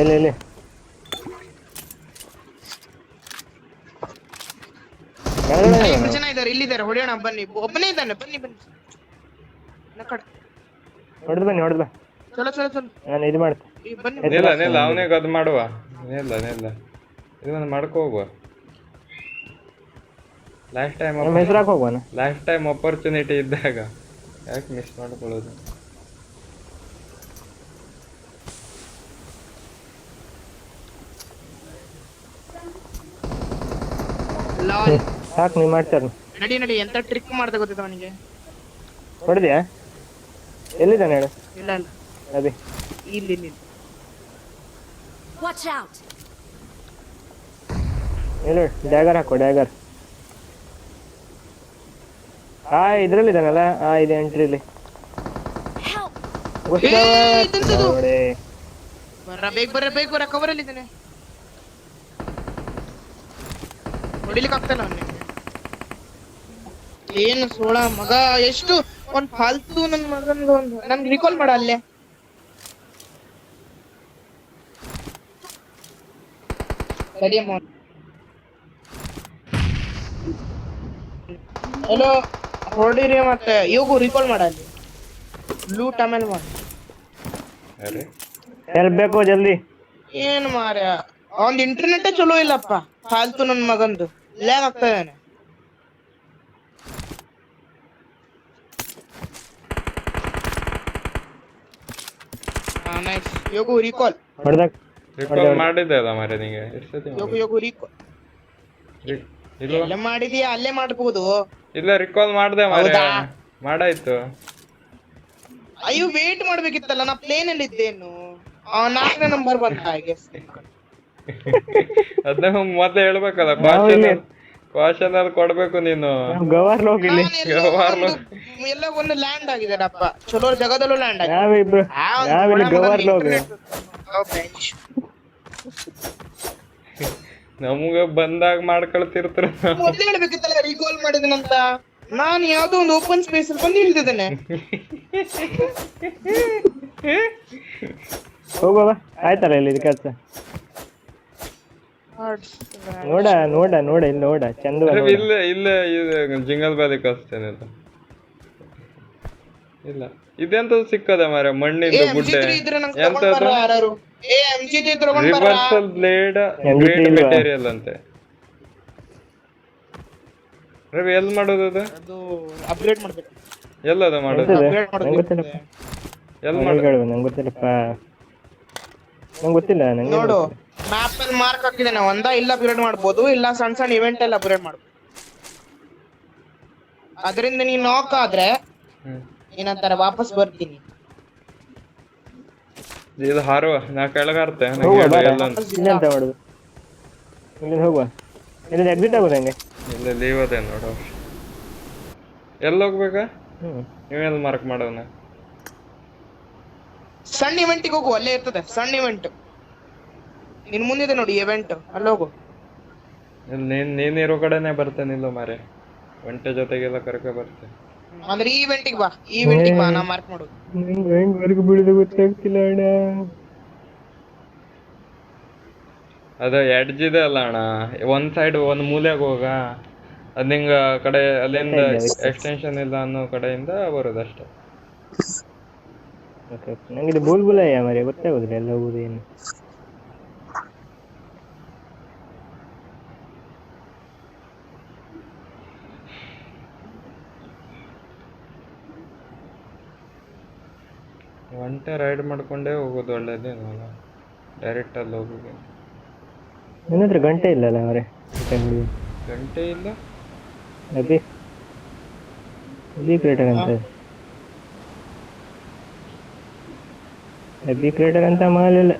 ಎಲ್ಲಿ ಕೆಳಗಡೆ ಇಬ್ರು ಜನ ಇದ್ದಾರೆ, ಇಲ್ಲಿದ್ದಾರೆ, ಹೊಡೆಯೋಣ ಬನ್ನಿ. ಒಬ್ಬನೇ ಇದ್ದಾನೆ, ಬನ್ನಿ ಹೊಡೆದು ಬನ್ನಿ ಚಲೋ ನಾನು ಇದು ಮಾಡ್ತೆ. ಬನ್ನಿ. ನಿಲ್ಲ ಅವನಿಗೆ ಅದು ಮಾಡುವ. ನಿಲ್ಲ ಇದನ್ನ ಮಾಡ್ಕೊ ಹೋಗುವ. ಲಾಸ್ಟ್ ನಮ್ಮ ಹೆಸರಾಕ್ ಹೋಗುವನ. ಟೈಮ್ ಅಪರ್ಚುನಿಟಿ ಇದ್ದಾಗ ಯಾಕೆ ಮಿಸ್ ಮಾಡ್ಕೊಳ್ಳೋದು? ಸಾಕು ನೀವು ಮಾಡ್ತಾರ. ನಡಿ ಎಂತ ಟ್ರಿಕ್ ಮಾಡ್ದೆ ಗೊತ್ತಿತ್ತು ಅವನಿಗೆ. ಹೊಡೆದ್ಯಾ? ಎಲ್ಲಿದ್ದಾನೆ ಹೇಳು. ಇಲ್ಲ ಅದೇ ಇಲ್ಲಿ Watch out! ಹೇಳು, ಡ್ಯಾಗರ್ ಹಾಕೋ, ಡ್ಯಾಗರ್. ಇದ್ರಲ್ಲಿದ್ದಾನಲ್ಲ, ಇದೆ ಎಂಟ್ರಿಲಿ. Help! ನೋಡಿ ಬೇಗ ಬರ್ರ ಕವರ್ ಅಲ್ಲಿ ಇದ್ದಾನೆ. ಹೊಡಿಲಿಕ್ಕೆ ಆಗ್ತಾನ ಅವನಿಗೆ. ಏನು ಸೋಳ ಮಗ, ಎಷ್ಟು ಒಂದ್ ಫಾಲ್ತು ನನ್ ಮಗಂದು. ನನ್ ರಿಕಾಲ್ ಮಾಡ ಅಲ್ಲೇ. ಹಲೋ ಹೊಡಿರಿ, ಮತ್ತೆ ಯೋಗು ರಿಕಾಲ್ ಮಾಡ ಅಲ್ಲಿ. ಲೂಟ್ ಆಮೇಲೆ ಮಾಡಿ. ಹೆಲ್ಪ್ ಬೇಕು ಜಲ್ದಿ. ಏನ್ ಮಾರ್ಯ, ಅವ್ನ್ ಇಂಟರ್ನೆಟ್ ಚಲೋ ಇಲ್ಲಪ್ಪ, ಫಾಲ್ತು ನನ್ ಮಗಂದು. ಲ್ಯಾಗ್ ಆಗ್ತಾ ಇದ್ದಾನೆ. ನೈಸ್ ಯೋಗು ರಿಕಾಲ್ ಮಾಡಿದ್ದೆ ಅಲ್ಲ ಮಾರ್ರೆ ನಿಂಗೆ. ಯೋಗು ರಿಕಾಲ್ ಎಲ್ಲ ಮಾಡಿದ್ಯಾ, ಅಲ್ಲೇ ಮಾಡ್ಬೋದು. ಇಲ್ಲ ರಿಕಾಲ್ ಮಾಡ್ದೆ ಮಾರ್ರೆ, ಮಾಡಾಯ್ತು. ಅಯ್ಯೋ ವೇಟ್ ಮಾಡ್ಬೇಕಿತ್ತಲ್ಲ, ನಾ ಪ್ಲೇನ್ ಅಲ್ಲಿ ಇದ್ದೇನು. 4ನೇ ನಂಬರ್ ಬಂತ ಹಾಗೆ. ಅದನ್ನ ಮೊದ್ಲೇ ಹೇಳ್ಬೇಕಲ್ಲ, ಕ್ವಾಶನ್ ಅಲ್ಲಿ ಕೊಡ್ಬೇಕು ನೀನು. ಎಲ್ಲ ಒಂದು ಲ್ಯಾಂಡ್ ಆಗಿದೆನಪ್ಪ, ಚಲೋ ಜಾಗದಲ್ಲೂ ಲ್ಯಾಂಡ್ ಆಗಿದೆ. ನಮ್ಗ ಬಂದಾಗ ಮಾಡ್ಕೊಳ್ತಿರ್ತಾರ. ಮೊದ್ಲೇ ಹೇಳ್ಬೇಕಿತ್ತಲ್ಲ ರಿಕಾಲ್ ಮಾಡಿದನಂತ. ನಾನು ಯಾವ್ದೋ ಒಂದು ಓಪನ್ ಸ್ಪೇಸ್ ಅಲ್ಲಿ ಬಂದು ಇಳಿದಿದ್ದೇನೆ. ಹೋಗುವ, ಆಯ್ತಲ್ಲ ಇಲ್ಲಿ ಕೆಲಸ. ನೋಡ ಇಲ್ಲಿ ನೋಡ ಚಂದ. ಇಲ್ಲ ಜಿಂಗಲ್ ಬಾಲಿ ಕಸ್ತೇನೆ. ಇಲ್ಲ ಇದೆಂತ ಸಿಕ್ಕದ ಮಾರ್ರೆ, ಮಣ್ಣಿಂದ ಗುಡ್ಡೆ. ರಿವರ್ಸಲ್ ಬ್ಲೇಡ್ ಮೆಟೀರಿಯಲ್ ಅಂತೆ. ರವಿ ಎಲ್ಲಿ ಮಾಡೋದು ಅದು? ಅಪ್ಗ್ರೇಡ್ ಮಾಡ್ಬೇಕು. ಎಲ್ಲದ ಮಾಡೋದು? ಎಲ್ಲಿ ಮಾಡೋದು ನಂಗೆ ಗೊತ್ತಿಲ್ಲ. ನೋಡು ಮ್ಯಾಪ್ ಅಲ್ಲಿ ಮಾರ್ಕ್ ಹಾಕಿದ್ದೇನೆ. ಇಲ್ಲ ಅಪ್ಗ್ರೇಡ್ ಮಾಡ್ಬೋದು, ಇಲ್ಲ ಸಣ್ಣ ಇವೆಂಟ್ ಎಲ್ಲ ಅಪ್ಗ್ರೇಡ್ ಮಾಡ್ಬೋದು. ಅದರಿಂದ ನೀನ್ ನಾಕ್ ಆದ್ರೆ ಏನಂತಾರೆ, ವಾಪಸ್ ಬರ್ತೀನಿ. ಇದು ಹಾರುವ, ನಾ ಕೆಳಗಾರ್ತೆ. ಇಲ್ಲಂತ ಮಾಡುದು, ಇಲ್ಲಿ ಹೋಗುವ. ಇಲ್ಲಿ ಎಕ್ಸಿಟ್ ಆಗೋದು ಹೆಂಗೆ? ಇಲ್ಲ ಲೀವ್ ಅದೇ ನೋಡು. ಎಲ್ಲಿ ಹೋಗ್ಬೇಕಾ? ನೀವೆಲ್ಲಿ ಮಾರ್ಕ್ ಮಾಡೋಣ? ಸಣ್ಣ ಇವೆಂಟಿಗೆ ಹೋಗು, ಅಲ್ಲೇ ಇರ್ತದೆ ಸಣ್ಣ ಇವೆಂಟ್. ನಿನ್ ಮುಂದಿದೆ ನೋಡಿ ಇವೆಂಟ್, ಅಲ್ಲಿ ಹೋಗು. ನೀನಿರೋ ಕಡೆನೆ ಬರ್ತೇನಿಲ್ಲ ಮಾರೆ, ಒಂಟೆ ಜೊತೆಗೆಲ್ಲ ಕರ್ಕೊ ಬರ್ತೇನೆ. ಅಂದ್ರೆ ಈ ಇವೆಂಟಿಗೆ ಬಾ, ನಾ ಮಾರ್ಕ್ ಮಾಡೋದು. ಹೆಂಗ್ ಬೀಳುದು ಗೊತ್ತಾಗ್ತಿಲ್ಲ ಅಣ್ಣ. ಅದು ಎಡ್ಜ್ ಇದೆ ಅಲ್ಲ ಅಣ್ಣ, ಒಂದ್ ಸೈಡ್ ಒಂದ್ ಮೂಲೆಗೆ ಹೋಗ. ಅದ್ ನಿಂಗ ಕಡೆ ಅಲ್ಲಿಂದ ಎಕ್ಸ್ಟೆನ್ಷನ್ ಇಲ್ಲ ಅನ್ನೋ ಕಡೆಯಿಂದ ಬರೋದಷ್ಟೇ. ನಂಗೆ ಇದು ಬುಲ್ಬುಲಯ್ಯ ಮರಿ ಗೊತ್ತಾಗೋದಿಲ್ಲ ಎಲ್ಲ ಹೋಗುದು ಏನು. ಒಂಟೆ ರೈಡ್ ಮಾಡ್ಕೊಂಡೇ ಹೋಗೋದು ಒಳ್ಳೇದೇನಲ್ಲ, ಡೈರೆಕ್ಟ್ ಅಲ್ಲಿ ಹೋಗಿ. ನನ್ನ ಹತ್ರ ಗಂಟೆ ಇಲ್ಲಲ್ಲ ಅವರೇ. ಗಂಟೆ ಇಲ್ಲ ಅದೇ ಕ್ರಿಯೇಟರ್ ಅಂತ, ಕ್ರಿಯೇಟರ್ ಅಂತ ಮಾಡಲಿಲ್ಲ.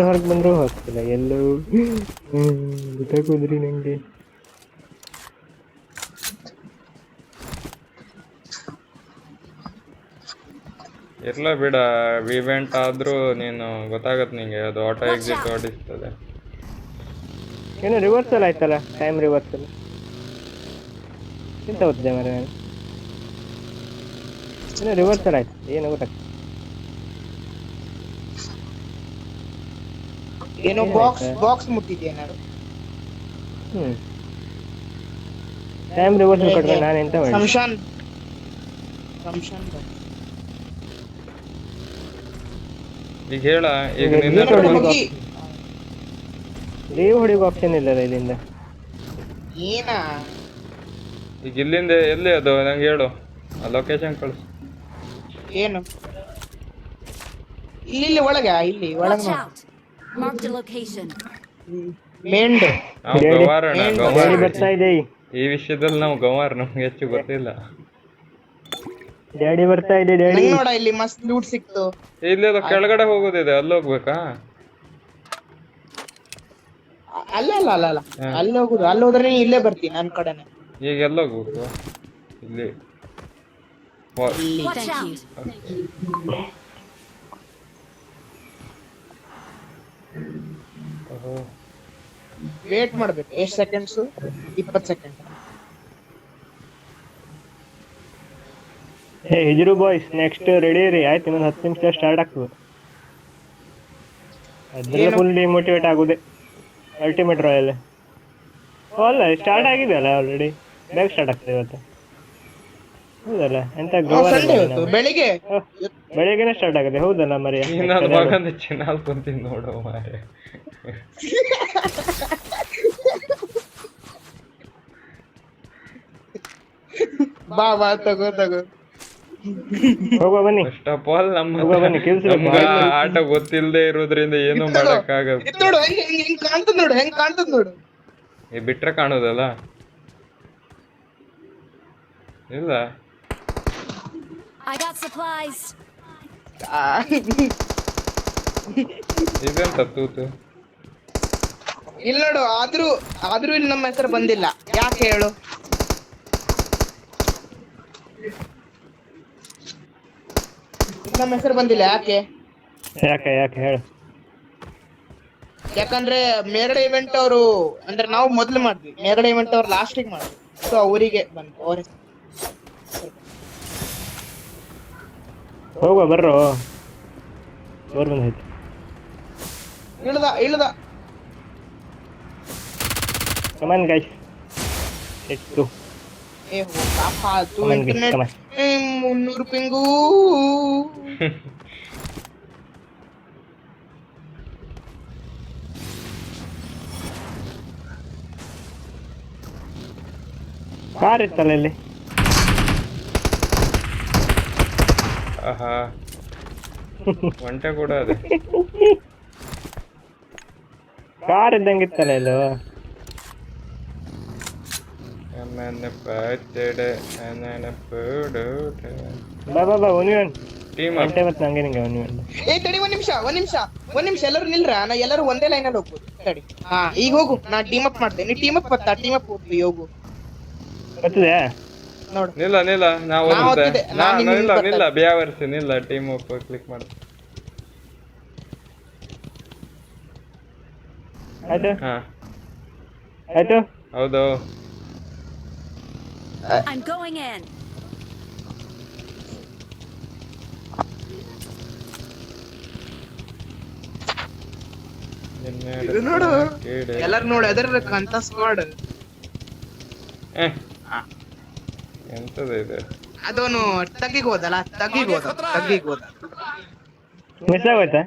ಹೊರಗೆ ಬಂದರೂ ಹೋಗ್ತಿಲ್ಲ ಎಲ್ಲೂ. ಗೊತ್ತಾಗೋದ್ರಿ ನಂಗೆ. ಇರ್ಲ ಬಿಡ, ಇವೆಂಟ್ ಆದ್ರೂ ನೀನು ಗೊತ್ತಾಗತ್ ನಿಂಗೆ, ಅದು ಆಟೋ ಎಕ್ಸಿಟ್ ಹೊಡಿಸ್ತದೆ. ಏನು ರಿವರ್ಸಲ್ ಆಯ್ತಲ್ಲ, ಟೈಮ್ ರಿವರ್ಸಲ್ ಎಂತ ಓದಿದೆ ಮರೆ ನಾನು. ಏನು ರಿವರ್ಸಲ್ ಆಯ್ತು, ಏನು ಗೊತ್ತಾಗ್ತದೆ. ಏನೋ ಬಾಕ್ಸ್ ಮುಟ್ಟಿದ್ಯಾ ನಾನು. ಟೈಮ್ ರಿವರ್ಸಲ್ ಕೊಟ್ಕೊಂಡು ನಾನು ಎಂತ ಮಾಡಿ. ಶಂಶಾನ್ ಈಗ ಹೇಳ, ಈಗ ಈಗ ನಿನ್ನ ನೀನು ನೋಡಿ. ಹೋಗಿ ಲೀವ್ ಹೊಡಿಗೋ ಆಪ್ಷನ್ ಇಲ್ಲಲ್ಲ ಇಲ್ಲಿಂದ. ಏನಾ ಈಗ ಇಲ್ಲಿಂದ ಎಲ್ಲಿ ಅದು ನಂಗೆ ಹೇಳು, ಆ ಲೊಕೇಶನ್ ಕಳಿಸು. ಏನು ಇಲ್ಲಿ ಒಳಗೆ Watch out. Marked a location. ಮೇಂಡ್ ನಾವು ಡ್ಯಾಡಿ- ಗವಾರಣ ಡ್ಯಾಡಿ ಗಾಡಿ ಗವಾರ ಬರ್ತಾ ಇದೆ, ಈ ವಿಷಯದಲ್ಲಿ ನಾವು ಗವಾರ್, ನಮ್ಗೆ ಹೆಚ್ಚು ಗೊತ್ತಿಲ್ಲ. ಡ್ಯಾಡಿ ಬರ್ತಾ ಇದೆ, ಡ್ಯಾಡಿ. ನಂಗ್ ನೋಡ ಇಲ್ಲಿ ಮಸ್ತ್ ಲೂಟ್ ಸಿಕ್ತು. ಇಲ್ಲಿ ಅದು ಕೆಳಗಡೆ ಹೋಗೋದಿದೆ, ಅಲ್ಲಿ ಹೋಗ್ಬೇಕಾ? ಅಲ್ಲ ಅಲ್ಲಿ ಹೋಗುದು, ಅಲ್ಲಿ ಹೋದ್ರೆ ನೀನ್ ಇಲ್ಲೇ ಬರ್ತೀನಿ ನನ್ ಕಡೆನೆ. ಈಗ ಎಲ್ಲ ಹೋಗ್ಬೇಕು? ಇಲ್ಲಿ ಇಲ್ಲಿ Watch out. ವೇಟ್ ಮಾಡ್ಬೇಕು. ಎಷ್ಟು ಸೆಕೆಂಡ್ಸ್? 20 ಸೆಕೆಂಡ್. ಹೇ ಹಿಜರು ಬಾಯ್ಸ್, ನೆಕ್ಸ್ಟ್ ರೆಡಿ ರೀ. ಆಯ್ತು, ಇನ್ನೊಂದು 10 ನಿಮಿಷ ಸ್ಟಾರ್ಟ್ ಆಗ್ತದೆ. ಅದ್ರಲ್ಲಿ ಏನು? ಫುಲ್ ಡಿಮೋಟಿವೇಟ್ ಆಗುದೆ. ಅಲ್ಟಿಮೇಟ್ ರಾಯಲ್ ಅಲ್ಲ, ಸ್ಟಾರ್ಟ್ ಆಗಿದೆ ಅಲ್ಲ ಆಲ್ರೆಡಿ. ಬೇಗ ಸ್ಟಾರ್ಟ್ ಆಗ್ತದೆ ಇವತ್ತು, ಹೌದಲ್ಲ? ಎಂತ ಸಂಡೆ ಇವತ್ತು ಬೆಳಿಗ್ಗೆ ಬೆಳಿಗ್ಗೆನೆ ಸ್ಟಾರ್ಟ್ ಆಗಿದೆ, ಹೌದಲ್ಲ ಮರಿಯ? ಇನ್ನೊಂದು ಮಗಂದು ಚೆನ್ನಾಗಿ ಕುಂತೀನಿ ನೋಡು ಮಾರೆ. ಬಾ ತಗೋ ಹೋಗುವ ಬನ್ನಿ. ಫಸ್ಟ್ ಆಫ್ ಆಲ್ ಹೋಗುವ ಬನ್ನಿ, ಕೆಲ್ಸ ನಮ್ಗ ಆಟ ಗೊತ್ತಿಲ್ಲದೆ ಇರೋದ್ರಿಂದ ಏನು ಮಾಡಕ್ ಆಗಲ್ಲ. ಇದ್ ನೋಡು ಹೆಂಗ್ ಕಾಣ್ತದ ನೋಡು. ಈ ಬಿಟ್ರೆ ಕಾಣೋದಲ್ಲ, ಇಲ್ಲ I got supplies. ಇದೆಂತ ತೂತು. ಇಲ್ಲಿ ನೋಡು, ಆದ್ರೂ ಇಲ್ಲಿ ನಮ್ಮ ಹೆಸರು ಬಂದಿಲ್ಲ. ಯಾಕೆ ಹೇಳು? ನಮ್ಮ ಹೆಸರು ಬಂದಿಲ್ಲ ಯಾಕೆ? ಯಾಕೆ ಹೇಳು. ಯಾಕಂದ್ರೆ ಮೇಗಡೆ ಇವೆಂಟ್ ಅವರು, ಅಂದ್ರೆ ನಾವು ಮೊದ್ಲು ಮಾಡಿದ್ವಿ, ಮೇಗಡೆ ಇವೆಂಟ್ ಅವ್ರು ಲಾಸ್ಟಿಗೆ ಮಾಡಿದ್ವಿ. ಸೊ ಅವರಿಗೆ ಬಂತು ಅವ್ರ ಹೋಗುವ ಬರ್ರೋ. ಬೋರ್ ಬಂದೈತೆ. ಇಳ್ದ ಕಮಾನ್ ಗೈಸ್, ಎಷ್ಟು ಏ ಪಾಪ ಕಮಾನ್ ಗೈಸ್, ಇಂಟರ್ನೆಟ್ ಕಮಾನ್. 300 ಪಿಂಗು. ಕಾರ್ ಇತ್ತಲ್ಲ ಇಲ್ಲಿ. ಆಹಾ, ಒಂಟೆ ಕೂಡ ಅದೇ. ಕಾರ್ ಇದ್ದಂಗೆ ಇತ್ತಲ್ಲ ಇದು. ಬಾ ಒನಿಯನ್ ಟೀಮ್ ಗಂಟೆ ಮತ್ತೆ ನಂಗೆ ನಿಂಗೆ ಒನಿಯನ್. ಏ ತಡಿ ಒಂದ್ ನಿಮಿಷ ಎಲ್ಲರೂ ನಿಲ್ರ. ನಾ ಎಲ್ಲರೂ ಒಂದೇ ಲೈನ್ ಅಲ್ಲಿ ಹೋಗ್ಬೋದು. ತಡಿ, ಈಗ ಹೋಗು. ನಾ ಟೀಮ್ ಅಪ್ ಮಾಡ್ತೇನೆ. ನೀ ಟೀಮ್ ಅಪ್ ಹೋಗ್ತೀವಿ. ಹೋಗು ಗೊತ್ತಿದೆ. ನೋಡು. ನಿಲ್ಲ ನಾವು ನಾ ಓದ್ತಿದ್ದೆ. ನಾನ್ ನಿನ್ನ ನಿಲ್ಲ ಬ್ಯಾವರ್ಸಿ ನಿಲ್ಲ. ಟೀಮ್ ಅಪ್ ಕ್ಲಿಕ್ ಮಾಡು. ಆಯ್ತು ಹಾ ಆಯ್ತು. ಹೌದು. I'm going in. ಇದು ನೋಡು, ಎಲ್ಲರೂ ನೋಡು ಎದರ್ಬೇಕಂತ ಸ್ಕ್ವಾಡ್. ಎಂತದ ಇದು? ಅದವನು ತಗ್ಗಿಗೆ ಹೋದಲ್ಲ, ತಗ್ಗಿಗೆ ಹೋದ. ಮಿಸ್ ಆಗೋಯ್ತಾ?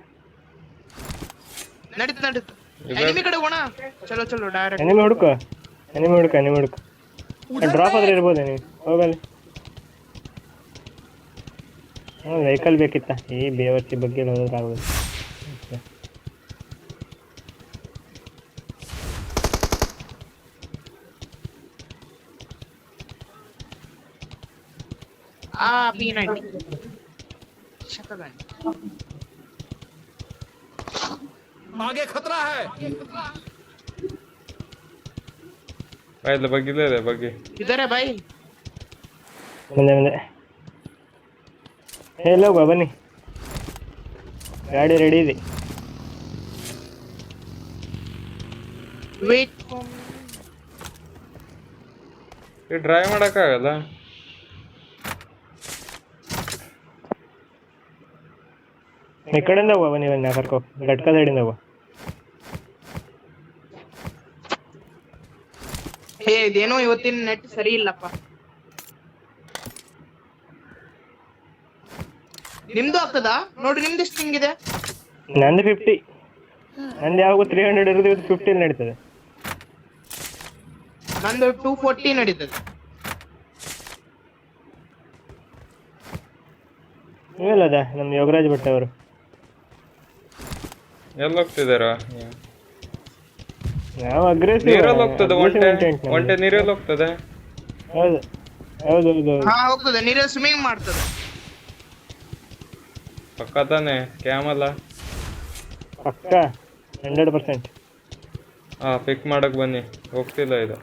ನಡೀತು ಎನಿಮಿ ಕಡೆ ಹೋಗೋಣ. ಚಲೋ ಡೈರೆಕ್ಟ್ ಎನಿಮಿ ಹುಡುಕು. ಡ್ರಾಪ್ ಆದ್ರೆ ಇರ್ಬೋದ ನೀವು ಹೋಗಲಿ. ವೆಹಿಕಲ್ ಬೇಕಿತ್ತ? ಈ ಬೇವರ್ಸಿ ಬಗ್ಗೆ ಹೋದ್ರೆ ಆಗೋದು. P90 ಶತಗಾನಿ. आगे खतरा है. ಆಯ್ತು, ಬಗ್ಗಿಲ್ಲ ಬಗ್ಗೆ ಇದಾರೆ ಬಾಯ್. ಮುಂದೆ ಎಲ್ಲ ಹೋಗುವ ಬನ್ನಿ. ಗಾಡಿ ರೆಡಿ ಇದೆ. ವೇಟ್ ಈ ಡ್ರೈವ್ ಮಾಡಕ್ಕಾಗಲ್ಲ. ಈ ಕಡೆಯಿಂದ ಹೋಗುವ ನೀವನ್ನ ಕರ್ಕೋ, ಘಟ್ಕ ಸೈಡಿಂದ ಹೋಗುವ. ಹೇ ಇದೇನೋ ಇವತ್ತಿನ ನೆಟ್ ಸರಿ ಇಲ್ಲಪ್ಪ. ನಿಮ್ದು ಆಗ್ತದಾ ನೋಡ್ರಿ, ನಿಮ್ದು ಎಷ್ಟು ಹಿಂಗಿದೆ? ನಂದು 50. ನಂದು ಯಾವಾಗ 300 ಇರೋದು, ಇವತ್ತು 50 ನಡೀತದೆ. ನಂದು 240 ನಡೀತದೆ. ನೀವೆಲ್ಲದ ನಮ್ಮ ಯೋಗರಾಜ್ ಭಟ್ ಅವರು ಎಲ್ಲಿ ಹೋಗ್ತಿದಾರ? ನಾವು ಅಗ್ರೆಸಿವ್. ನೀರಲ್ಲಿ ಹೋಗ್ತದೆ, ಒಂಟೆ ನೀರಲ್ಲಿ ಹೋಗ್ತದೆ. ಹೌದು ಹೌದು ಹೌದು. ಹಾ ಹೋಗ್ತದೆ, ನೀರಲ್ಲಿ ಸ್ವಿಮ್ಮಿಂಗ್ ಮಾಡ್ತದೆ. ಪಕ್ಕ ತಾನೆ ಕ್ಯಾಮಲ್ಲ? ಪಕ್ಕ 100%. ಹಾ ಪಿಕ್ ಮಾಡಕ್ ಬನ್ನಿ, ಹೋಗ್ತಿಲ್ಲ ಇದು.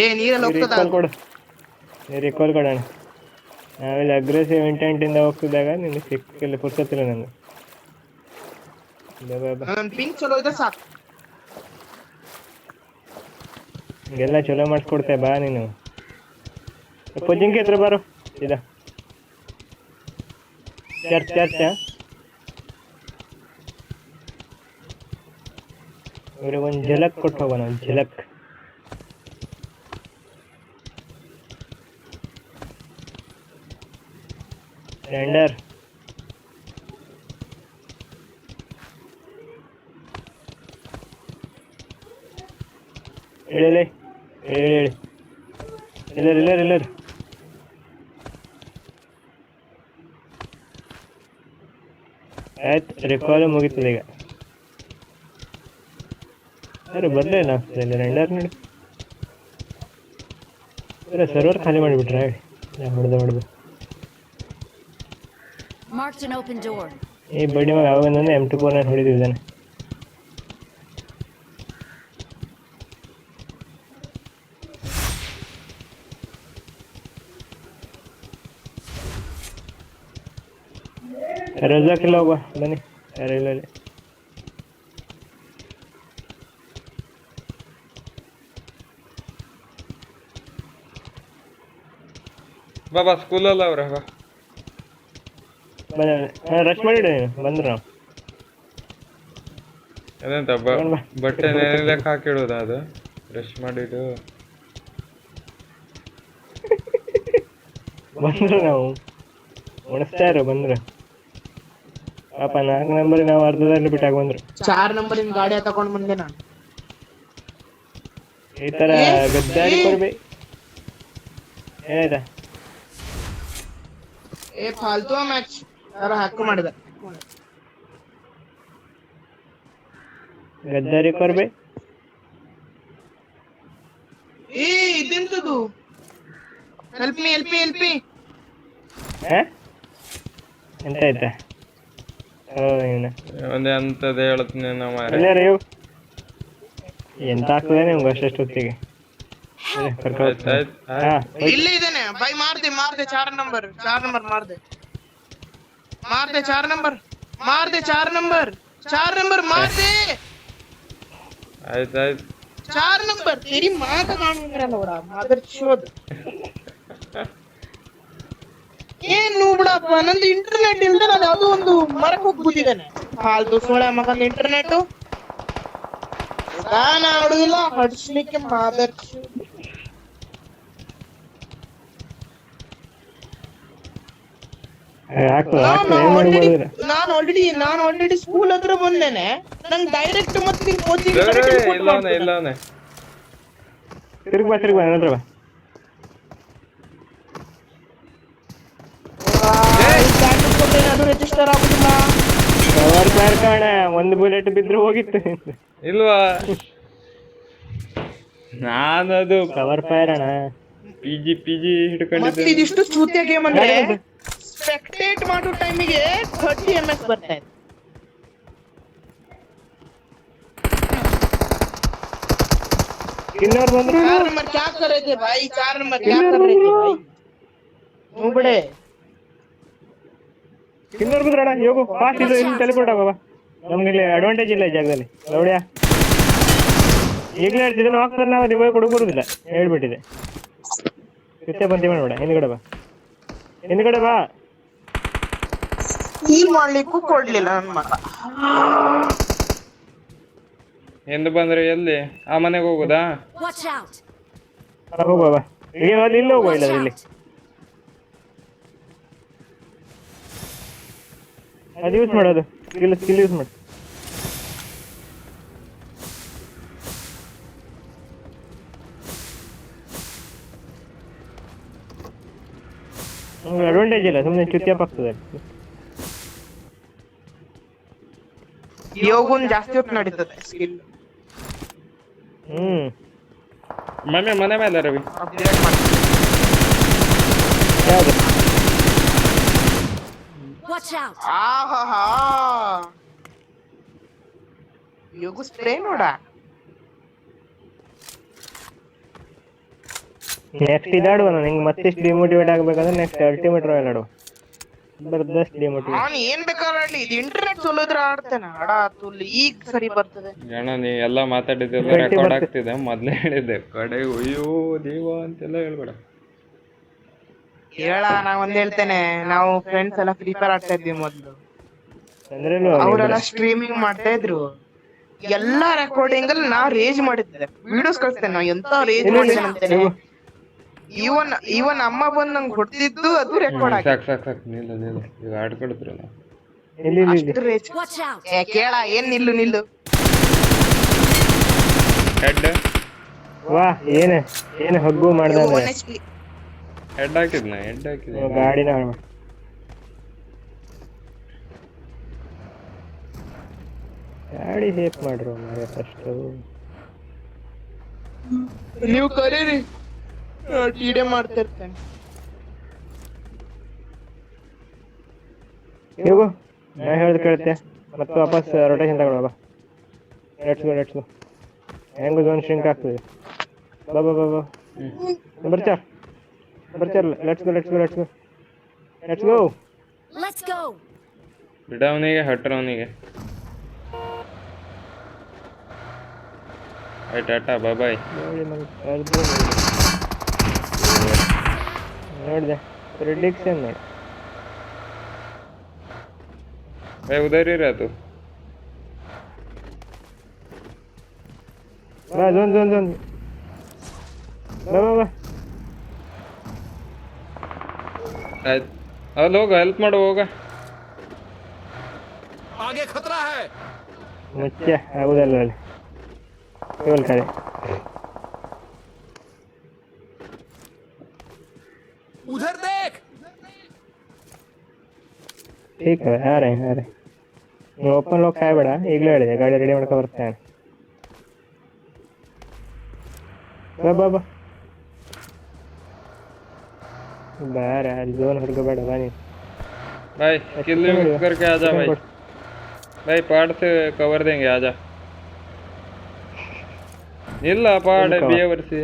ಏ ನೀರಲ್ಲಿ ಹೋಗ್ತದ? ರಿಕಾಲ್ ಕೊಡು, ನೀವು ರಿಕಾಲ್ ಕೊಡೋಣ. ನಾವೆಲ್ಲ ಅಗ್ರೆಸಿವ್ ಇಂಟೆಂಟಿಂದ ಹೋಗ್ತಿದ್ದಾಗ ನಿನ್ಗೆ ಸಿಕ್ಕಿಲ್ಲ, ಪುರ್ಸತ್ತಿಲ್ಲ ನನಗೆ. ನನ್ನ ಪಿಂಕ್ ಚಲೋ ಇದ್ರೆ ಸಾಕು. ಹಿಂಗೆಲ್ಲ ಚಲೋ ಮಾಡಿಸ್ಕೊಡ್ತೆ ಬಾ ನೀನು. ಜಿಂಕೆ ಹತ್ರ ಬಾರೋ ಸೀದಾ. ಚರ್ಚ್ ಅವ್ರಿಗೆ ಒಂದು ಝಲಕ್ ಕೊಟ್ಟು ಹೋಗೋಣ, ಒಂದು ಝಲಕ್. ಸ್ಟ್ಯಾಂಡರ್ ಹೇಳಿ ಹೇಳಿ ಎಲ್ಲರು ಆಯ್ತು, ರೆಕಾಲ್ ಮುಗಿತದೆ ಈಗ. ಯಾರು ಬರಲೇ ಇಲ್ಲ ರೆಂಡರ್ ನೋಡಿ. ಸರ್ವರ್ ಖಾಲಿ ಮಾಡಿಬಿಟ್ರೆ ಹೊಡೆದು. Marked an open door. ಈ ಬಡ್ಡಿ ಮಗ ಯಾವಾಗ M24 ಹೊಡಿದಿದ್ದಾನೆ. ರಜಾಕಿಲ್ಲ ಹೋಗುವ ಬನ್ನಿ, ಯಾರು ಇಲ್ಲ. ಬಾಬಾ ಸ್ಕೂಲಲ್ಲ ಅವ್ರ ಬಾ. ರಶ್ ಮಾಡಿಡ ಬಂದ್ರು ನಾವು. ಅದಂತ ಬಟ್ಟೆ ಲೆಕ್ಕ ಹಾಕಿಡೋದ ಅದು ರಶ್ ಮಾಡಿದ್ದು. ಬಂದ್ರು ನಾವು ಉಣಿಸ್ತಾ ಇರೋ ಬಂದ್ರು. ಪಾಪ 4 ನಂಬರ್ ನಾವು ಅರ್ಧದಲ್ಲಿ ಬಿಟ್ಟಾಗ ಬಂದ್ರು. 4 ನಂಬರಿನ ಗಾಡಿ ತಗೊಂಡ್ ಬಂದೆ ನಾನು. ಈ ತರ ಗದ್ದಾರಿ ಕೊಡ್ಬೇಕು ಏನಾಯ್ತಾ? ಏ ಫಾಲ್ತು ಮ್ಯಾಚ್ ಯಾರ ಹಕ್ಕು ಮಾಡಿದ. ಗದ್ದಾರಿ ಕೊರ್ಬೆ. ಏ ಇದೆಂತದು? ಹೆಲ್ಪ್ ಮೀ ಎಂತ ಆಯ್ತಾ? ಒಂದೇ ಅಂತದ್ ಹೇಳ್ತೀನಿ ನಮ್ಮ ಎಂತ ಆಗ್ತದೆ ನಿಮ್ಗೆ ಅಷ್ಟು ಹೊತ್ತಿಗೆ. ಇಲ್ಲಿ ಇದೇನೆ ಬೈ. ಮಾರ್ದೆ 4 ನಂಬರ್ ಮಾರ್ದೆ 4 ನಂಬರ್ ಮಾರ್ದೆ. ಆಯ್ತು 4 ನಂಬರ್ तेरी मां का नाम मेरा लोड़ा मदर चोद. ಏನು ಬಿಡಪ್ಪ, ನಂದು ಇಂಟರ್ನೆಟ್ ಇಲ್ದೆ ನಾನು ಯಾವುದೋ ಒಂದು ಮರಕ್ಕೆ ಹೋಗಿ ಕೂತಿದ್ದೇನೆ. ಫಾಲ್ತು ಸೋಳೆ ಮಗನ ಇಂಟರ್ನೆಟ್ ಆಡುದಿಲ್ಲ ಹಡಿಸ್ಲಿಕ್ಕೆ ಮದರ್ ಚೋದ್. ನಾನು ಆಲ್ರೆಡಿ ಸ್ಕೂಲ್ ಹತ್ರ ಬಂದೇನೆ. ನಂಗೆ ಡೈರೆಕ್ಟ್ ಮತ್ತೆ ಕೋಚಿಂಗ್ ಇಲ್ಲವನೇ ತಿರುಗಿ ಬಾ ನನ್ನ ಹತ್ರ ಬಾ. ಅದು ರಿಜಿಸ್ಟರ್ ಆಗುದಿಲ್ಲ. ಕವರ್ ಫೈರ್ ಕಾಣ, ಒಂದು ಬುಲೆಟ್ ಬಿದ್ರು ಹೋಗಿತ್ತು. ಇಲ್ವಾ? ನಾನದು ಕವರ್ ಫೈರ್ ಅಣ್ಣ. ಪಿಜಿ ಮತ್ತೆ ಇದಿಷ್ಟು ಚೂತಿಯ ಗೇಮ್ ಅಂದ್ರೆ ಸ್ಪೆಕ್ಟೇಟ್ ಮಾಡೋ ಟೈಮಿಗೆ 30 ms ಬರ್ತಾ ಇದೆ. ಇನ್ನೂರು ಬಂದ್ರು. 4 ನಂಬರ್ क्या कर रहे थे भाई? 4 नंबर क्या कर रहे थे भाई? ಮುಬಡೆ ಇನ್ನೂರು ಬಂದ್ರಣ್ಣ. ಯೋಗು ಫಾಸ್ಟ್ ಇದು ಇಲ್ಲಿ ಟೆಲಿಪೋರ್ಟ್ ಆಗುವ. ನಮ್ಗೆ ಇಲ್ಲಿ ಅಡ್ವಾಂಟೇಜ್ ಇಲ್ಲ ಈ ಜಾಗದಲ್ಲಿ ನೋಡ್ಯಾ ಈಗಲೇ ಹೇಳ್ತಿದ್ದೆ ಹೋಗ್ತಾರೆ ನಾವು ರಿವೈವ್ ಕೊಡೋಕೆ ಬರುದಿಲ್ಲ ಹೇಳ್ಬಿಟ್ಟಿದೆ ಕೃತ್ಯ ಬಂತಿ ಮಾಡ್ಬೇಡ ಹಿಂದ್ಗಡೆ ಬಾ ಹಿಂದ್ಗಡೆ ಬಾ ಹೀಲ್ ಮಾಡ್ಲಿಕ್ಕೂ ಕೊಡ್ಲಿಲ್ಲ ನನ್ ಮಗ. ಎಂದು ಬಂದ್ರೆ ಎಲ್ಲಿ ಆ ಮನೆಗೆ ಹೋಗುದಾ? Watch out! ಹೋಗುವ ಬಾ ಈಗ ಅಲ್ಲಿ ಇಲ್ಲ ಹೋಗುವ Watch ಇಲ್ಲ ಇಲ್ಲಿ out! ಅದು ಯೂಸ್ ಮಾಡೋದು ಸ್ಕಿಲ್ ಯೂಸ್ ಮಾಡಿ ಅಡ್ವಾಂಟೇಜ್ ಇಲ್ಲ ಸುಮ್ಮನೆ ಚುತ್ಯಾಪ್ ಆಗ್ತದೆ ಯೋಗುನ್ ಜಾಸ್ತಿ ಹೊತ್ತು ನಡೀತದೆ ಸ್ಕಿಲ್ ಮನೆ ಮೇಲೆ ರವಿ ಅಪ್ಗ್ರೇಡ್ ಮಾಡ್ತಾರೆ. ಯಾವುದು Watch out! ಆಹಾಹಾ ಯೋಗು ಸ್ಪ್ರೇ ನೋಡ. ನೆಕ್ಸ್ಟ್ ಇದಾಡುವ ನಿಂಗೆ ಮತ್ತೆಷ್ಟು ಡಿಮೋಟಿವೇಟ್ ಆಗ್ಬೇಕಂದ್ರೆ ನೆಕ್ಸ್ಟ್ ಅಲ್ಟಿಮೇಟ್ ರಾಯಲ್ ಆಡುವ ಜಬರ್ದಸ್ತ್ ಡಿಮೋಟಿವೇಟ್ ನಾನು ಏನ್ ಬೇಕಾದ್ರೆ ಆಡ್ಲಿ ಇದು ಇಂಟರ್ನೆಟ್ ಸೋಲಿದ್ರೆ ಆಡ್ತೇನೆ ಅಡ ತುಲ್ ಈಗ ಸರಿ ಬರ್ತದೆ. ಅಣ್ಣ ನೀ ಎಲ್ಲ ಮಾತಾಡಿದ್ದೆಲ್ಲ ರೆಕಾರ್ಡ್ ಆಗ್ತಿದೆ ಮೊದ್ಲೇ ಹೇಳಿದ್ದೆ ಕಡೆ ಅಯ್ಯೋ ದೇವ ಅಂತೆಲ್ಲ ಹೇಳ್ಬೇಡ. ಹೇಳ ನಾ ಒಂದ್ ಹೇಳ್ತೇನೆ ನಾವು ಫ್ರೆಂಡ್ಸ್ ಎಲ್ಲ ಫ್ರೀ ಫೈರ್ ಆಡ್ತಾ ಇದ್ವಿ ಮೊದ್ಲು ಅಂದ್ರೇನು ಅವರೆಲ್ಲ ಸ್ಟ್ರೀಮಿಂಗ್ ಮಾಡ್ತಾ ಇದ್ರು ಎಲ್ಲಾ ರೆಕಾರ್ಡಿಂಗ್ ಅಲ್ಲಿ ನಾ ರೇಜ್ ಮಾಡಿದ್ದೆ ವಿಡಿಯೋಸ್ ಕಳಿಸ್ತೇನೆ ನಾ ಎಂತ ರೇಜ್ ಮಾಡಿದ್ದೇನೆ ಅಂತೇನೆ. ಇವನ್ ಅಮ್ಮ ಬಂದ್ ನಂಗೆ ಹೊಡ್ತಿದ್ದು ಅದು ರೆಕಾರ್ಡ್ ಆಗಿ ಸಾಕು ನಿಲ್ಲ ಈಗ ಆಡ್ಕೊಡಿದ್ರಲ್ಲ ಇಲ್ಲಿ ಅಷ್ಟು ರೇಜ್. Watch out! ಕೇಳ ಏನ್ ನಿಲ್ಲು ಹೆಡ್ ವಾ ಏನು ಹಗ್ಗು ಮಾಡ್ದ ಅಂದ್ರೆ ಹೆಡ್ ಹಾಕಿದ್ನ ಗಾಡಿನ ಹಾಳು ಮಾಡಿ ಗಾಡಿ ಸೇಫ್ ಮಾಡ್ರು ಮಾರ್ರೆ ಫಸ್ಟ್ ನೀವು ಕರೀರಿ ಟೀಡೆ ಮಾಡ್ತಾ ಇರ್ತೇನೆ. ಹೋಗು ನಾ ಹೇಳ್ದು ಕೇಳುತ್ತೆ ಮತ್ತೆ ವಾಪಸ್ ರೊಟೇಷನ್ ತಗೊಳ್ಳುವ ಬಾ ಲೆಟ್ಸ್ ಗೋ ಹೆಂಗು ಝೋನ್ ಶ್ರಿಂಕ್ ಆಗ್ತದೆ ಬಾ ಬಾ ಬಾ ಬಾ ಬರ್ಚಾರ್ ಲೆಟ್ಸ್ ಗೋ Let's go! ಬಿಡವನಿಗೆ ಹಟ್ರವನಿಗೆ ಆಯ್ತು ಟಾಟಾ ಬಾಯ್ ನೋಡಿದೆ ಪ್ರಿಡಿಕ್ಷನ್ ನೋಡಿ भाई उधर ही रह तू ಬಾ ಝೋನ್ ಬಾ ಬಾ ಬಾ ಆಯ್ತು ಅಲ್ಲಿ ಹೋಗ ಹೆಲ್ಪ್ ಮಾಡು ಹೋಗ आगे खतरा है ಮುಚ್ಚ ಆಗುದಲ್ಲ ಅಲ್ಲಿ ಕೇವಲ್ ಕಡೆ उधर देख ठीक है आ रहे हैं ನೀವು ಓಪನ್ ಲೋಕ್ ಕಾಯ್ಬೇಡ ಈಗಲೇ ಹೇಳಿದೆ ಗಾಡಿ ರೆಡಿ ಮಾಡ್ಕೊ ಬರ್ತೇನೆ ಬಾ ಬಾ ಬಾ ಬಾರ ಅಲ್ಲಿ ಝೋನ್ ಹುಡ್ಕೋಬೇಡ ಬಾ ನೀನು भाई किल मिक्स करके आजा भाई पहाड़ से कवर देंगे आजा ಇಲ್ಲ ಪಹಾड़ बेवर से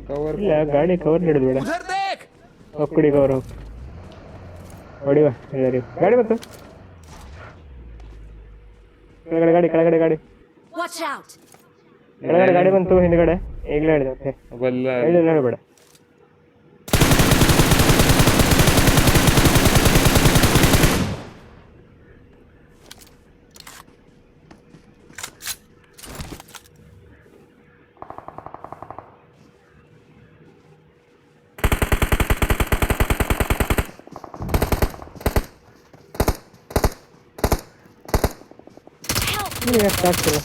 कवर ಇಲ್ಲ ಗಾಡಿ ಕವರ್ ಹಿಡಿದು ಬೇಡ उधर देख ಒಕ್ಕಡಿ ಕವರ್ ಹೊಡಿವ ಗಾಡಿ ಬಂತು ಕೆಳಗಡೆ ಗಾಡಿ Watch out! ಕೆಳಗಡೆ ಗಾಡಿ ಬಂತು ಹಿಂದ್ಗಡೆ ಈಗಲೇ ಹೇಳಿದೆ ಮತ್ತೆ ಬಲ್ಲ ಹೇಳಬೇಡ ಆಗ್ತಿಲ್ಲ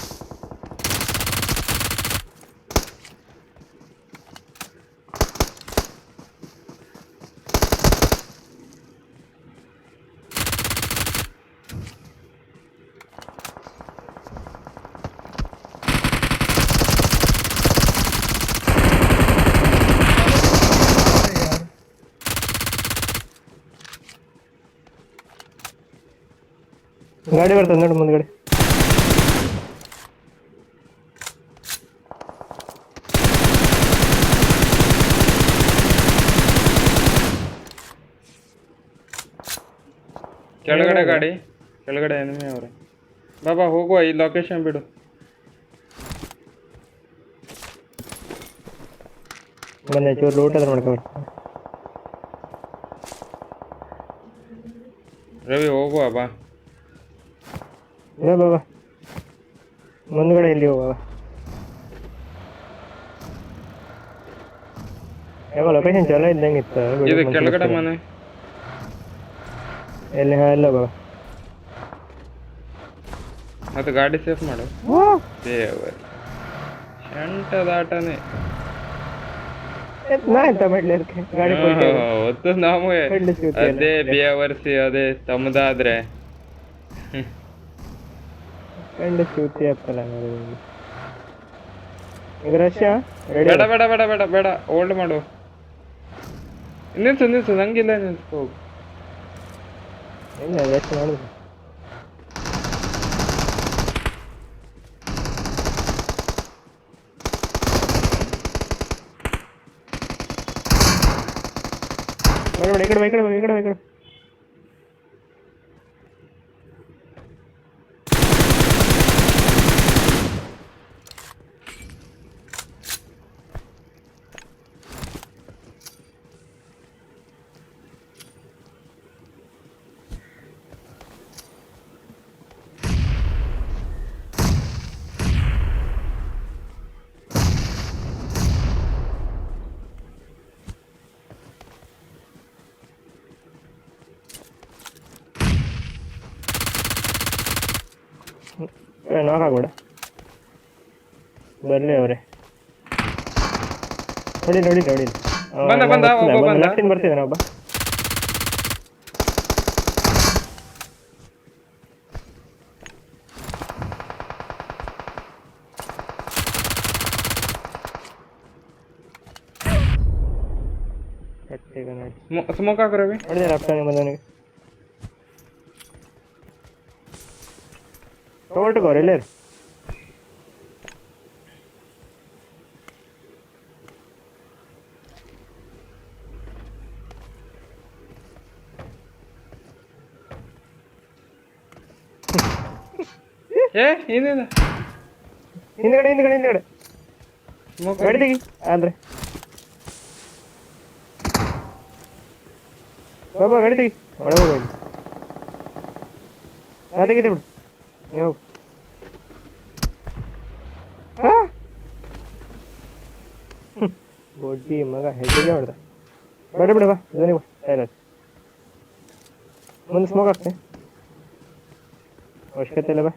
ಗಾಡಿ ಬರ್ತದೆ ನೋಡಿ ಮುಂದ್ಗಡೆ ಕೆಳಗಡೆ ಗಾಡಿ ಕೆಳಗಡೆ ಎನಿಮಿ ಅವ್ರೆ. ಬಾಬಾ ಹೋಗುವ, ಈ ಲೊಕೇಶನ್ ಬಿಡು. ಬಂದೆ ಚೂರು ಲೂಟ್ ಅದ್ರ ಮಾಡ್ಕೊಂಡು ರವಿ ಹೋಗುವ ಬಾ. ಬಾ ಬಾ ಬಾ ಮುಂದ್ಗಡೆ ಇಲ್ಲಿ ಹೋಗುವ. ಯಾವ ಲೊಕೇಶನ್ ಚಲೋ ಇದ್ದಂಗೆ ಇತ್ತು. ಇದು ಕೆಳಗಡೆ ಮನೆ. ಎಲ್ಲಿ ಎಲ್ಲ ಬಾಬಾ ಮತ್ತೆ ಗಾಡಿ ಸೇಫ್ ಮಾಡು. ದೇವರ ಶಂಟದಾಟನೇ. ನಾ ಎಂತ ಮಾಡ್ಲಿ ಅದಕ್ಕೆ ಗಾಡಿ ಹೊತ್ತು ನಮಗೆ ಅದೇ ಬೇವರ್ಸಿ ಅದೇ ತಮ್ಮದಾದ್ರೆ ಕಂಡು ಚೂತಿ ಆಗ್ತಲ್ಲ. ಈಗ ರಶ್ಯ ಬೇಡ ಬೇಡ ಬೇಡ ಬೇಡ ಬೇಡ ಹೋಲ್ಡ್ ಮಾಡು. ನಿಲ್ಸು ನಂಗಿಲ್ಲ, ನಿಲ್ಸು ಹೋಗು. ಇಲ್ಲ ರಶ್ಯ ಮಾಡುದು. ಬೇಡ ಈ ಕಡೆ ಈ ಕಡೆ ಈ ಕಡೆ ಈ ಕಡೆ ನಾಕಾಗ್ಬೇಡ. ಬರ್ಲಿ ಅವ್ರೆ ನೋಡಿ ಲೆಫ್ಟಿಂದ ಬರ್ತಿದ್ದಾನೆ ಒಬ್ಬ. ಸ್ಮೋಕ್ ಹಾಕು ರವಿ. ನೋಡಿದೆ ಲೆಫ್ಟ್ ಬಂದವನಿಗೆ ಹೊರಟುಕೋರು ಎಲ್ಲೇ ಏನಿಲ್ಲ. ಹಿಂದ್ಗಡೆ ಸ್ಮೋಕ್ ಗಾಡಿ ತೆಗಿ ಆದ್ರೆ ಬಾಬಾ ಗಾಡಿ ತೆಗಿ ಒಳಗೆ ಹೋಗಿ ತೆಗಿದೆ ಬಿಡು ನೀವು. ಬೊಡ್ಡಿ ಮಗ ಹೆಜ್ಜೆಗೆ ಹೊಡೆದ. ಬೇಡ ಬಿಡ ಬಾ ಇದನಿಗೆ ಬಾ ಮುಂದೆ ಸ್ಮೋಕ್ ಆಗ್ತದೆ ಅವಶ್ಯಕತೆ ಇಲ್ಲ. ಬಾ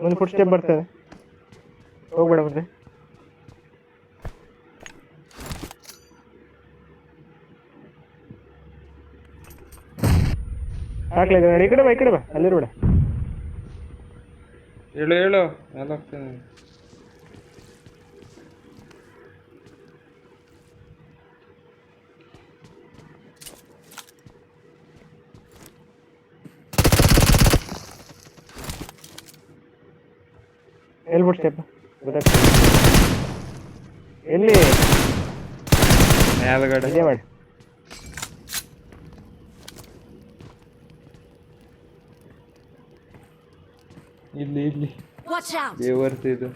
ಒಂದು ಫುಟ್ ಸ್ಟೆಪ್ ಬರ್ತದೆ, ಹೋಗ್ಬೇಡ ಮುಂದೆ. ಹಾಕ್ಲಿದೆ ಈ ಕಡೆ ಬಾ ಅಲ್ಲಿರ್ಬೇಡ. ಹೇಳು ಎಲ್ಲ ಹೋಗ್ತೇನೆ. ಎಲ್ಲಿ ಫುಟ್ ಸ್ಟೆಪ್ ಗೊತ್ತಾಗ್ತದೆ ಎಲ್ಲಿ ಮೇಲ್ಗಡೆ ಇದೇ ಮಾಡಿ. ಇಲ್ಲಿ Watch out! ಬೇವರ್ಸಿ ಇದು.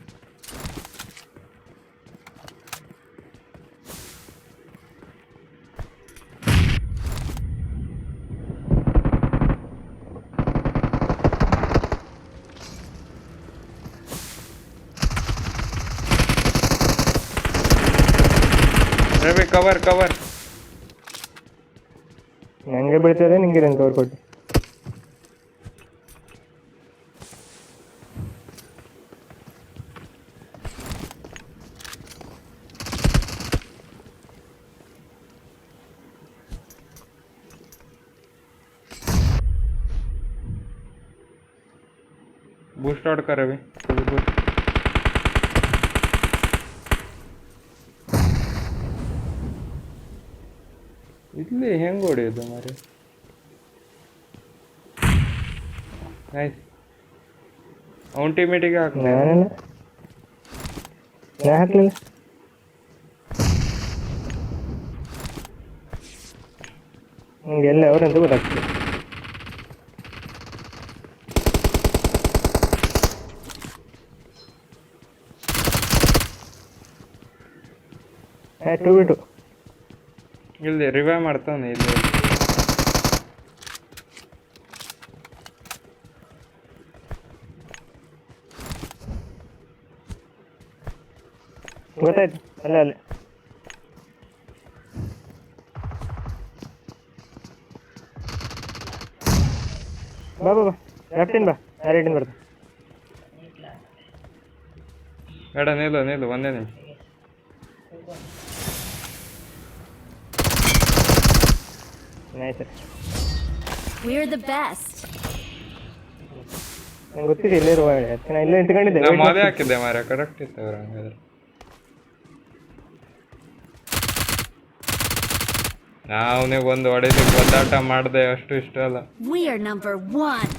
ರವಿ ಕವರ್ ನಂಗೆ ಬೀಳ್ತದೆ ನಿಂಗೆ ಇದನ್ನು ಕವರ್ ಕೊಟ್ಟು. ಬೂಸ್ಟ್ ಔಟ್ कर रवि. ಇಲ್ಲಿ ಹೆಂಗ್ ಹೊಡೆಯೋದು ಮಾರೆ. ನೈಸ್. ಅವನ್ ಟೀಮೇಟಿಗೆ ಹಾಕ. ನಾ ಹಾಕ್ಲಿಲ್ಲ. ನಂಗೆ ಎಲ್ಲ ಅವರಂತ ಗೊತ್ತಾಗ್ತದೆ. ಆಯ್ತು ಬಿಟ್ಟು ಇಲ್ಲಿ ರಿವೈವ್ ಮಾಡ್ತಾನೆ ಇಲ್ಲಿ. ಗೊತ್ತಾಯ್ತು ಅಲ್ಲೇ ಅಲ್ಲೇ. ಬಾ ಬಾ ಬಾ ಲೆಫ್ಟಿನ್ ಬಾ ರೈಟಿನ್ ಬರ್ತಾ. ಬೇಡ ನಿಲ್ಲು ಒಂದೇ ನಿಮಿಷ. ಆಯ್ತು We're the best. ನಂಗೆ ಗೊತ್ತಿದೆ ಇಲ್ಲೇ ಇರುವ ನಾ ಇಲ್ಲೇ ಇಟ್ಕೊಂಡಿದ್ದೆ. ನಾ ಮಾಲೆ ಹಾಕಿದ್ದೆ ಮಾರ ಕರೆಕ್ಟ್ ಇತ್ತು ಅವ್ರು ಹಂಗಾದ್ರೆ. ಅವನಿಗೆ ಒಂದು ಹೊಡೆಲಿಕ್ಕೆ ಒದ್ದಾಟ ಮಾಡಿದೆ ಅಷ್ಟು ಇಷ್ಟ ಅಲ್ಲ. We are number 1.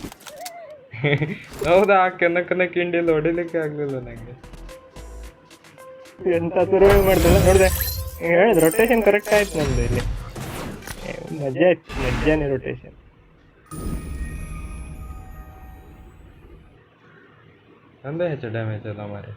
ಹೌದಾ ಆ ಕೆನಕನ ಕಿಂಡಿಯಲ್ಲಿ ಹೊಡಿಲಿಕ್ಕೆ ಆಗ್ಲಿಲ್ಲ ನಂಗೆ. ಎಂತ ಸುರುವೆ ಮಾಡ್ದಲ್ಲ ನೋಡಿದೆ. ಹೇಳಿದ್ ರೊಟೇಷನ್ ಕರೆಕ್ಟ್ ಆಯ್ತು ನಮ್ದು ಇಲ್ಲಿ. ಮಜಾ ಆಯ್ತು, ಮಜ್ಜಾನೆ ರೊಟೇಷನ್. ಒಂದೇ ಹೆಚ್ಚು ಡ್ಯಾಮೇಜ್ ಅಲ್ಲ ಮಾರಿ.